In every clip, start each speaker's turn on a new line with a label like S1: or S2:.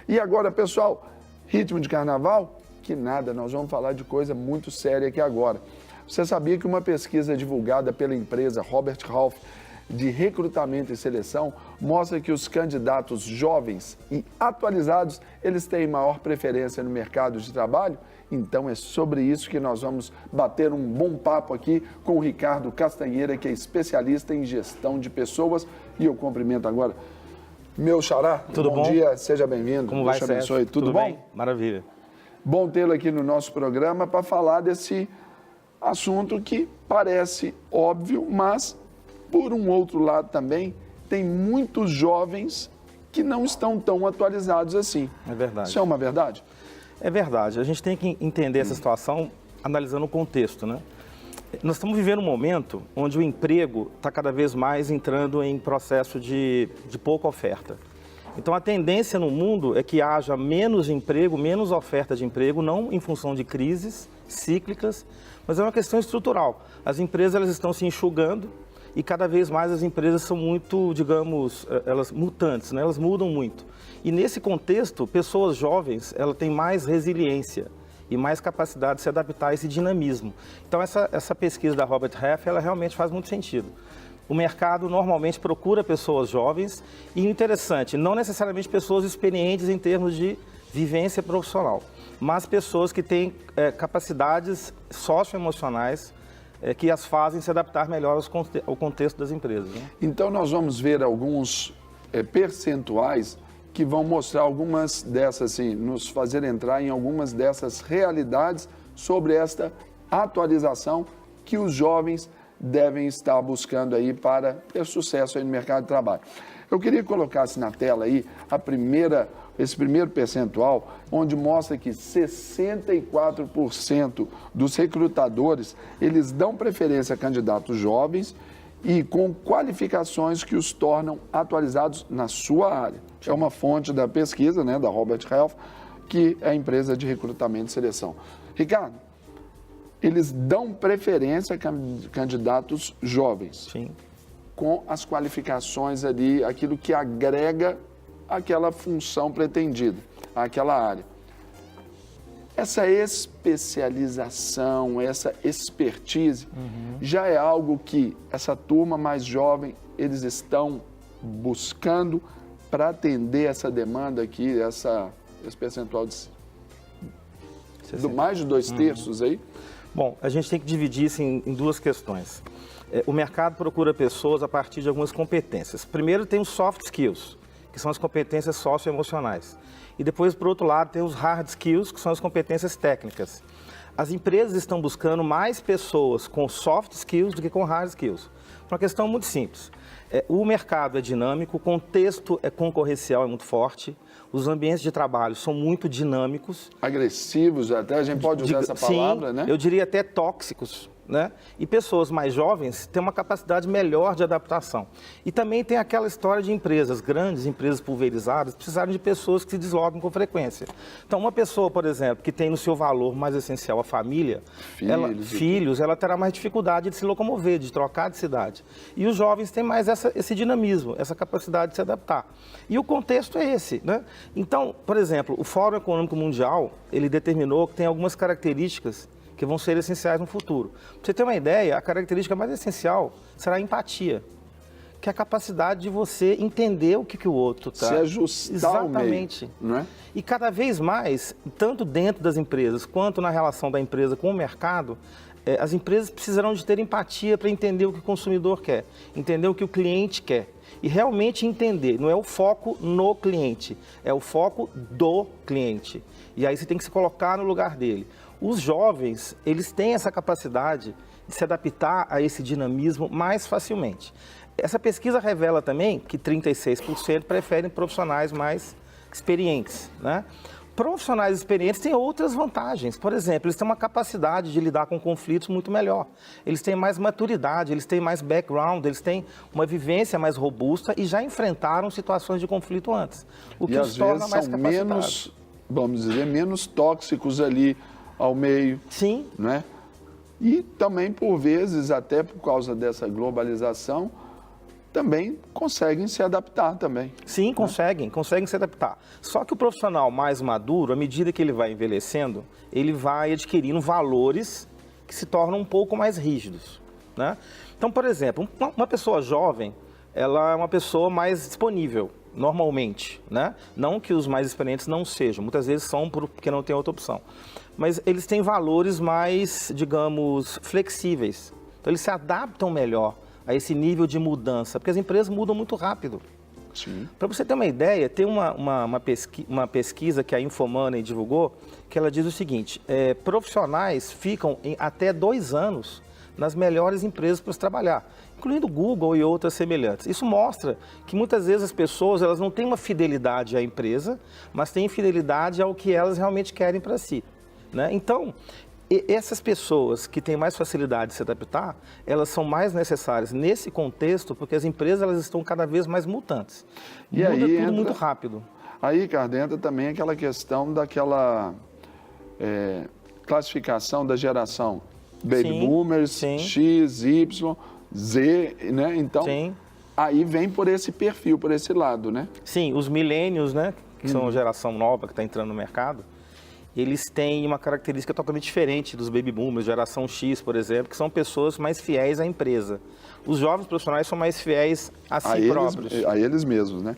S1: E agora, pessoal, ritmo de carnaval? Que nada, nós vamos falar de coisa muito séria aqui agora. Você sabia que uma pesquisa divulgada pela empresa Robert Half de recrutamento e seleção mostra que os candidatos jovens e atualizados, eles têm maior preferência no mercado de trabalho? Então é sobre isso que nós vamos bater um bom papo aqui com o Ricardo Castanheira, que é especialista em gestão de pessoas. E eu cumprimento agora meu xará.
S2: Tudo bom?
S1: Bom dia, seja bem-vindo.
S2: Como vai,
S1: Deus abençoe. Tudo bom?
S2: Bem? Maravilha.
S1: Bom tê-lo aqui no nosso programa para falar desse assunto que parece óbvio, mas, por um outro lado também, tem muitos jovens que não estão tão atualizados assim.
S2: É verdade.
S1: Isso é uma verdade?
S2: É verdade. A gente tem que entender essa situação analisando o contexto, né? Nós estamos vivendo um momento onde o emprego está cada vez mais entrando em processo de pouca oferta. Então, a tendência no mundo é que haja menos emprego, menos oferta de emprego, não em função de crises cíclicas, mas é uma questão estrutural. As empresas elas estão se enxugando e cada vez mais as empresas são muito, digamos, elas mutantes, né? Elas mudam muito. E nesse contexto, pessoas jovens, elas têm mais resiliência e mais capacidade de se adaptar a esse dinamismo. Então, essa pesquisa da Robert Half, ela realmente faz muito sentido. O mercado normalmente procura pessoas jovens e, interessante, não necessariamente pessoas experientes em termos de vivência profissional, mas pessoas que têm capacidades socioemocionais que as fazem se adaptar melhor ao contexto das empresas, né?
S1: Então, nós vamos ver alguns percentuais que vão mostrar algumas dessas, assim, nos fazer entrar em algumas dessas realidades sobre esta atualização que os jovens devem estar buscando aí para ter sucesso aí no mercado de trabalho. Eu queria que colocasse na tela aí esse primeiro percentual, onde mostra que 64% dos recrutadores, eles dão preferência a candidatos jovens e com qualificações que os tornam atualizados na sua área. É uma fonte da pesquisa, né, da Robert Half, que é a empresa de recrutamento e seleção. Ricardo, eles dão preferência a candidatos jovens.
S2: Sim.
S1: Com as qualificações ali, aquilo que agrega aquela função pretendida, aquela área. Essa especialização, essa expertise, já é algo que essa turma mais jovem, eles estão buscando para atender essa demanda aqui, esse percentual de mais de 2/3 aí?
S2: Bom, a gente tem que dividir isso em duas questões. O mercado procura pessoas a partir de algumas competências. Primeiro tem os soft skills, que são as competências socioemocionais. E depois, por outro lado, tem os hard skills, que são as competências técnicas. As empresas estão buscando mais pessoas com soft skills do que com hard skills. Por uma questão muito simples. O mercado é dinâmico, o contexto concorrencial é muito forte, os ambientes de trabalho são muito dinâmicos.
S1: Agressivos, até a gente pode usar essa palavra,
S2: sim,
S1: né?
S2: Eu diria até tóxicos, né? E pessoas mais jovens têm uma capacidade melhor de adaptação. E também tem aquela história de empresas grandes, empresas pulverizadas, precisarem de pessoas que se deslocam com frequência. Então, uma pessoa, por exemplo, que tem no seu valor mais essencial a família, ela terá mais dificuldade de se locomover, de trocar de cidade. E os jovens têm mais esse dinamismo, essa capacidade de se adaptar. E o contexto é esse, né? Então, por exemplo, o Fórum Econômico Mundial, ele determinou que tem algumas características que vão ser essenciais no futuro. Para você ter uma ideia, a característica mais essencial será a empatia, que é a capacidade de você entender o que o outro está...
S1: Se ajustar
S2: exatamente.
S1: Ao meio, né?
S2: E cada vez mais, tanto dentro das empresas, quanto na relação da empresa com o mercado, as empresas precisarão de ter empatia para entender o que o consumidor quer, entender o que o cliente quer. E realmente entender, não é o foco no cliente, é o foco do cliente. E aí você tem que se colocar no lugar dele. Os jovens, eles têm essa capacidade de se adaptar a esse dinamismo mais facilmente. Essa pesquisa revela também que 36% preferem profissionais mais experientes, né? Profissionais experientes têm outras vantagens. Por exemplo, eles têm uma capacidade de lidar com conflitos muito melhor. Eles têm mais maturidade, eles têm mais background, eles têm uma vivência mais robusta e já enfrentaram situações de conflito antes. O que os torna mais capacitados.
S1: Menos, vamos dizer, menos tóxicos ali ao meio.
S2: Sim.
S1: Né? E também, por vezes, até por causa dessa globalização, também conseguem se adaptar também.
S2: Sim, conseguem se adaptar. Só que o profissional mais maduro, à medida que ele vai envelhecendo, ele vai adquirindo valores que se tornam um pouco mais rígidos, né? Então, por exemplo, uma pessoa jovem, ela é uma pessoa mais disponível, normalmente, né? Não que os mais experientes não sejam, muitas vezes são porque não tem outra opção. Mas eles têm valores mais, digamos, flexíveis. Então, eles se adaptam melhor a esse nível de mudança, porque as empresas mudam muito rápido. Para você ter uma ideia, tem uma pesquisa que a Infomoney divulgou, que ela diz o seguinte, profissionais ficam até 2 anos nas melhores empresas para se trabalhar, incluindo Google e outras semelhantes. Isso mostra que muitas vezes as pessoas elas não têm uma fidelidade à empresa, mas têm fidelidade ao que elas realmente querem para si, né? Então, essas pessoas que têm mais facilidade de se adaptar, elas são mais necessárias nesse contexto, porque as empresas elas estão cada vez mais mutantes.
S1: E
S2: Muda
S1: aí
S2: tudo muito rápido.
S1: Aí, Ricardo, entra também aquela questão daquela classificação da geração Baby Boomers, X, Y, Z, né? Então, aí vem por esse perfil, por esse lado, né?
S2: Sim, os millennials, né? Que são a geração nova que está entrando no mercado, eles têm uma característica totalmente diferente dos baby boomers, geração X, por exemplo, que são pessoas mais fiéis à empresa. Os jovens profissionais são mais fiéis a si próprios.
S1: A eles mesmos, né?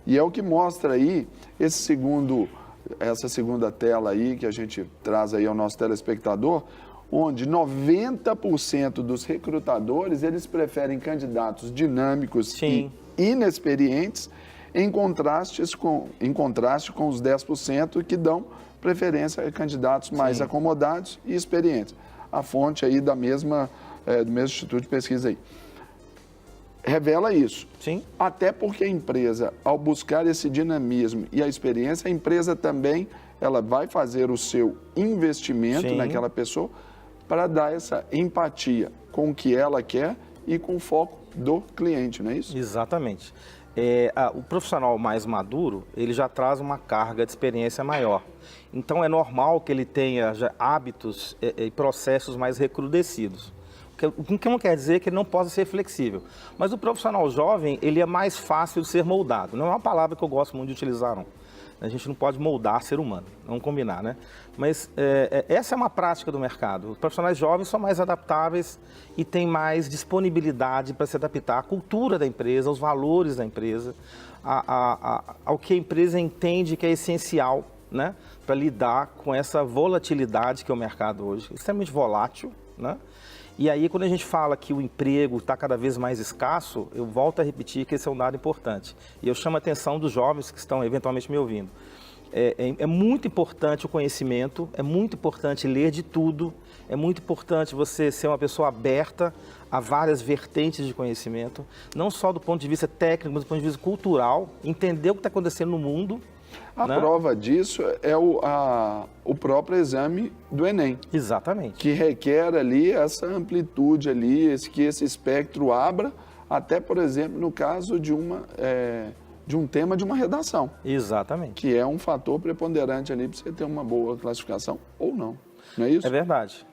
S1: E é o que mostra aí essa segunda tela aí que a gente traz aí ao nosso telespectador, onde 90% dos recrutadores, eles preferem candidatos dinâmicos e inexperientes em contraste com os 10% que dão preferência a candidatos mais acomodados e experientes. A fonte aí do mesmo Instituto de Pesquisa aí. Revela isso. Até porque a empresa, ao buscar esse dinamismo e a experiência, a empresa também ela vai fazer o seu investimento naquela pessoa para dar essa empatia com o que ela quer e com o foco do cliente, não é isso?
S2: Exatamente. O profissional mais maduro, ele já traz uma carga de experiência maior. Então, é normal que ele tenha já hábitos e processos mais recrudescidos. O que não quer dizer que ele não possa ser flexível. Mas o profissional jovem, ele é mais fácil de ser moldado. Não é uma palavra que eu gosto muito de utilizar, não. A gente não pode moldar ser humano, vamos combinar, né? Mas essa é uma prática do mercado. Os profissionais jovens são mais adaptáveis e têm mais disponibilidade para se adaptar à cultura da empresa, aos valores da empresa, ao que a empresa entende que é essencial, né? Para lidar com essa volatilidade que é o mercado hoje, extremamente volátil, né? E aí, quando a gente fala que o emprego está cada vez mais escasso, eu volto a repetir que esse é um dado importante. E eu chamo a atenção dos jovens que estão eventualmente me ouvindo. É muito importante o conhecimento, é muito importante ler de tudo, é muito importante você ser uma pessoa aberta a várias vertentes de conhecimento, não só do ponto de vista técnico, mas do ponto de vista cultural, entender o que está acontecendo no mundo.
S1: A prova disso é o próprio exame do Enem.
S2: Exatamente.
S1: Que requer ali essa amplitude ali, que esse espectro abra, até, por exemplo, no caso de um tema de uma redação.
S2: Exatamente.
S1: Que é um fator preponderante ali para você ter uma boa classificação ou não. Não é isso?
S2: É verdade.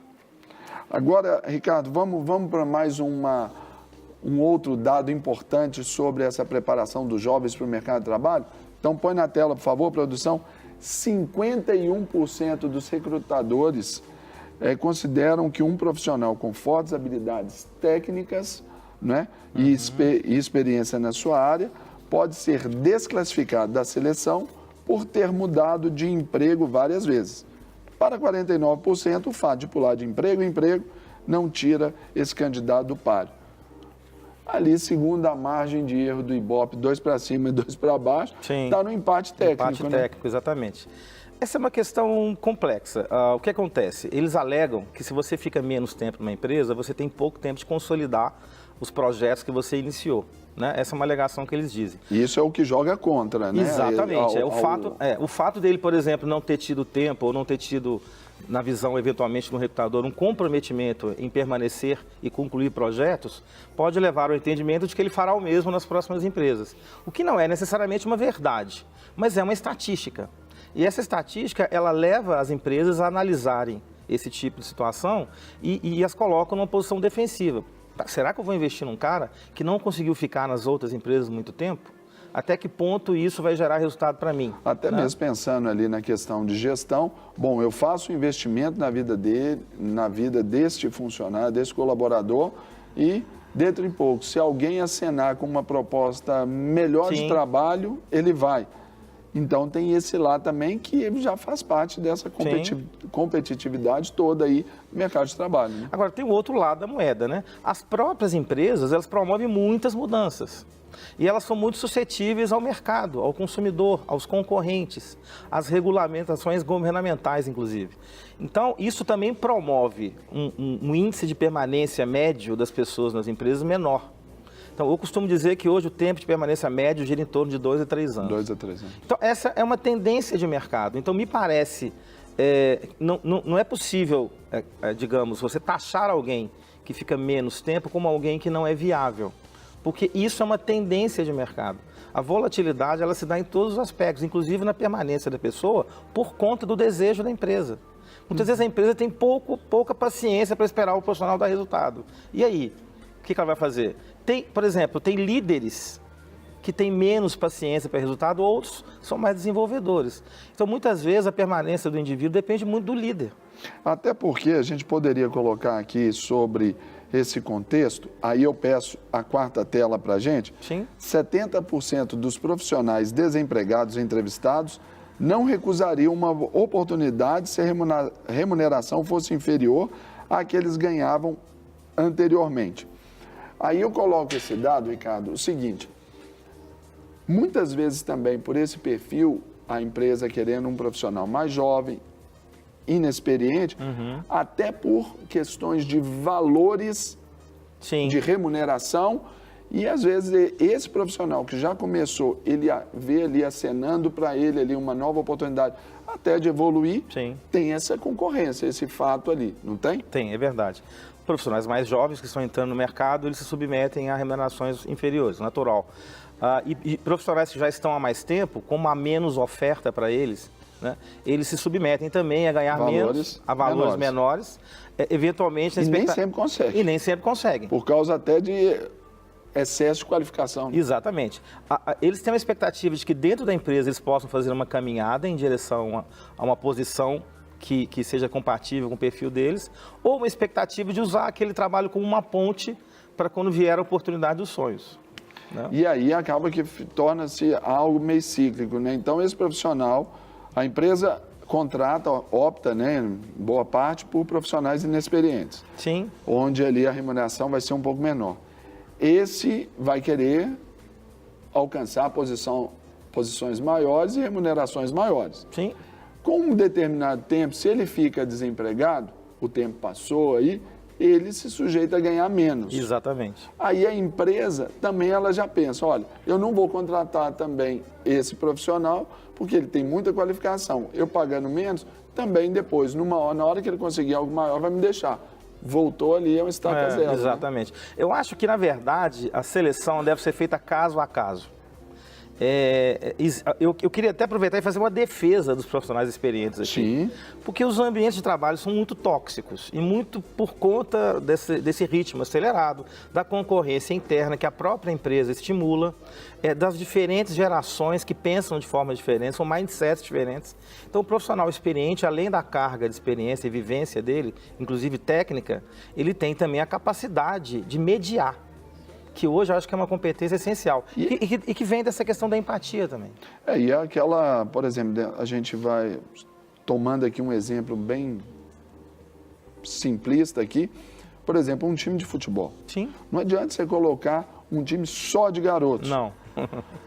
S1: Agora, Ricardo, vamos para mais um outro dado importante sobre essa preparação dos jovens para o mercado de trabalho. Então, põe na tela, por favor, produção. 51% dos recrutadores consideram que um profissional com fortes habilidades técnicas, né, e experiência na sua área pode ser desclassificado da seleção por ter mudado de emprego várias vezes. Para 49%, o fato de pular de emprego em emprego não tira esse candidato do páreo. Ali, segundo a margem de erro do Ibope, 2 para cima e 2 para baixo, está no empate técnico.
S2: Empate técnico, exatamente. Essa é uma questão complexa. O que acontece? Eles alegam que se você fica menos tempo numa empresa, você tem pouco tempo de consolidar os projetos que você iniciou. Né? Essa é uma alegação que eles dizem.
S1: Isso é o que joga contra, né?
S2: Exatamente. O fato dele, por exemplo, não ter tido tempo ou não ter tido, na visão, eventualmente, no recrutador, um comprometimento em permanecer e concluir projetos, pode levar ao entendimento de que ele fará o mesmo nas próximas empresas. O que não é necessariamente uma verdade, mas é uma estatística. E essa estatística, ela leva as empresas a analisarem esse tipo de situação e as colocam numa posição defensiva. será que eu vou investir num cara que não conseguiu ficar nas outras empresas muito tempo? Até que ponto isso vai gerar resultado para mim?
S1: Até mesmo pensando ali na questão de gestão, bom, eu faço um investimento na vida dele, na vida deste funcionário, desse colaborador e, dentro em pouco, se alguém acenar com uma proposta melhor de trabalho, ele vai. Então tem esse lá também que já faz parte dessa competitividade toda aí no mercado de trabalho. Né?
S2: Agora tem o outro lado da moeda, né? As próprias empresas, elas promovem muitas mudanças. E elas são muito suscetíveis ao mercado, ao consumidor, aos concorrentes, às regulamentações governamentais, inclusive. Então, isso também promove um índice de permanência médio das pessoas nas empresas menor. Então, eu costumo dizer que hoje o tempo de permanência médio gira em torno de 2 a 3 anos.
S1: 2 a 3 anos.
S2: Então, essa é uma tendência de mercado. Então, me parece, não é possível, digamos, você taxar alguém que fica menos tempo como alguém que não é viável. Porque isso é uma tendência de mercado. A volatilidade, ela se dá em todos os aspectos, inclusive na permanência da pessoa, por conta do desejo da empresa. Muitas vezes a empresa tem pouca paciência para esperar o profissional dar resultado. E aí, o que ela vai fazer? Por exemplo, tem líderes que têm menos paciência para resultado, outros são mais desenvolvedores. Então, muitas vezes, a permanência do indivíduo depende muito do líder.
S1: Até porque a gente poderia colocar aqui sobre esse contexto, aí eu peço a quarta tela para a gente.
S2: Sim.
S1: 70% dos profissionais desempregados entrevistados não recusariam uma oportunidade se a remuneração fosse inferior à que eles ganhavam anteriormente. Aí eu coloco esse dado, Ricardo, o seguinte, muitas vezes também por esse perfil, a empresa querendo um profissional mais jovem, inexperiente, até por questões de valores, de remuneração, e às vezes esse profissional que já começou, ele vê ali acenando para ele ali uma nova oportunidade, até de evoluir, tem essa concorrência, esse fato ali, não tem?
S2: Tem, é verdade. Profissionais mais jovens que estão entrando no mercado, eles se submetem a remunerações inferiores, natural. E profissionais que já estão há mais tempo, como há menos oferta para eles, né, eles se submetem também a ganhar menos, a valores menores, eventualmente...
S1: E nem sempre conseguem.
S2: E nem sempre conseguem.
S1: Por causa até de excesso de qualificação. Né?
S2: Exatamente. Eles têm uma expectativa de que dentro da empresa eles possam fazer uma caminhada em direção a uma posição que seja compatível com o perfil deles, ou uma expectativa de usar aquele trabalho como uma ponte para quando vier a oportunidade dos sonhos. Né?
S1: E aí acaba que torna-se algo meio cíclico, né? Então esse profissional, a empresa contrata, opta, né, boa parte, por profissionais inexperientes.
S2: Sim.
S1: Onde ali a remuneração vai ser um pouco menor. Esse vai querer alcançar posições maiores e remunerações maiores.
S2: Sim.
S1: Com um determinado tempo, se ele fica desempregado, o tempo passou aí, ele se sujeita a ganhar menos.
S2: Exatamente.
S1: Aí a empresa também ela já pensa, olha, eu não vou contratar também esse profissional, porque ele tem muita qualificação. Eu pagando menos, também depois, na hora que ele conseguir algo maior, vai me deixar. Voltou ali, é uma estaca zero.
S2: Exatamente. Né? Eu acho que, na verdade, a seleção deve ser feita caso a caso. Eu queria até aproveitar e fazer uma defesa dos profissionais experientes aqui.
S1: Sim.
S2: Porque os ambientes de trabalho são muito tóxicos e muito por conta desse ritmo acelerado, da concorrência interna que a própria empresa estimula, das diferentes gerações que pensam de forma diferente, são mindsets diferentes. Então, o profissional experiente, além da carga de experiência e vivência dele, inclusive técnica, ele tem também a capacidade de mediar, que hoje eu acho que é uma competência essencial e que vem dessa questão da empatia também.
S1: E aquela, por exemplo, a gente vai tomando aqui um exemplo bem simplista aqui, por exemplo, um time de futebol.
S2: Sim.
S1: Não adianta você colocar um time só de garotos.
S2: Não.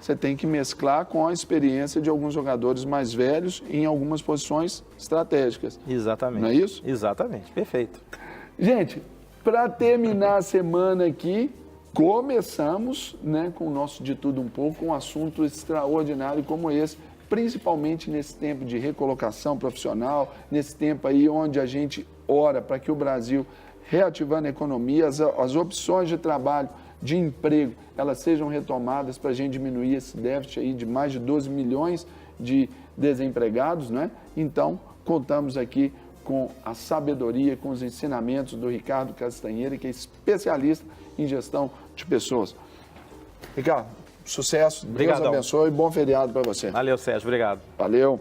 S1: Você tem que mesclar com a experiência de alguns jogadores mais velhos em algumas posições estratégicas.
S2: Exatamente.
S1: Não é isso?
S2: Exatamente, perfeito.
S1: Gente, para terminar a semana aqui, começamos, né, com o nosso De Tudo Um Pouco, um assunto extraordinário como esse, principalmente nesse tempo de recolocação profissional, nesse tempo aí onde a gente ora para que o Brasil, reativando a economia, as opções de trabalho, de emprego, elas sejam retomadas para a gente diminuir esse déficit aí de mais de 12 milhões de desempregados, né? Então, contamos aqui com a sabedoria, com os ensinamentos do Ricardo Castanheira, que é especialista em gestão de pessoas. Ricardo, sucesso, Deus
S2: Obrigadão.
S1: abençoe e bom feriado para você.
S2: Valeu, Sérgio. Obrigado.
S1: Valeu.